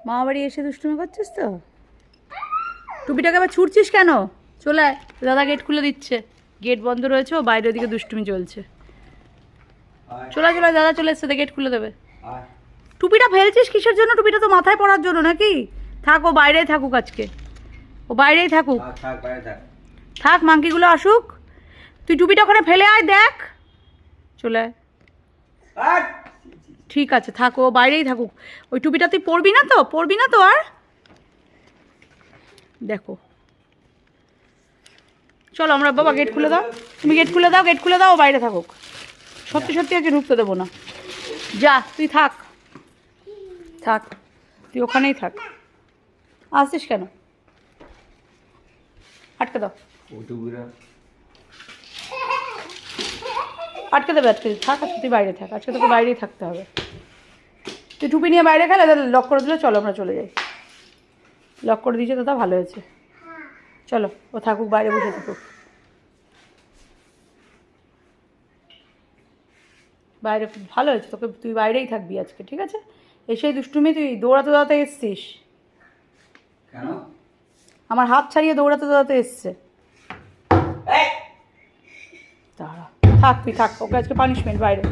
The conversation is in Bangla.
মামা বাড়ি এসে দুষ্টুমি করছিস তো? টুপিটাকে আবার ছুটছিস কেন? চলে আয়, দাদা গেট খুলে দিচ্ছে। গেট বন্ধ রয়েছে, ও বাইরে ওদিকে দুষ্টুমি চলছে। চলে চলে, দাদা চলে এসছে, গেট খুলে দেবে। টুপিটা ফেলছিস কিসের জন্য? টুপিটা তো মাথায় পড়ার জন্য নাকি? থাক, ও বাইরেই থাকুক আজকে, ও বাইরেই থাকুক। থাক, মাংকিগুলো আসুক। তুই টুপিটা ওখানে ফেলে আয়, দেখ। চলে আয়। ঠিক আছে, থাক, ও বাইরেই থাকুক। ওই টুপিটা তুই পরবি না তো? পরবি না তো আর? দেখো, চলো আমরা, বাবা গেট খুলে দাও। তুমি গেট খুলে দাও, গেট খুলে দাও, ও বাইরে থাকুক। সত্যি সত্যি আজকে ঢুকতে দেবো না। যা, তুই থাক, থাক, তুই ওখানেই থাক। আসছিস কেন? আটকে দাও, আটকে দেবে, আটকে থাক। আজকে তুই বাইরে থাক, আজকে তোকে বাইরেই থাকতে হবে। তুই টুপি নিয়ে বাইরে খেলে, দাদা লক করে দিলে। চলো আমরা চলে যাই। লক করে দিয়েছে দাদা, ভালো হয়েছে। চলো, ও থাকুক, বাইরে বসে থাকুক। বাইরে, ভালো হয়েছে তোকে, তুই বাইরেই থাকবি আজকে, ঠিক আছে? এসেই দুষ্টুমি, তুই দৌড়াতে দৌড়াতে এসছিস। কেন? আমার হাত ছাড়িয়ে দৌড়াতে দৌড়াতে এসছে। দাঁড়া, থাক, তুই থাক, ওকে আজকে পানিশমেন্ট বাইরে।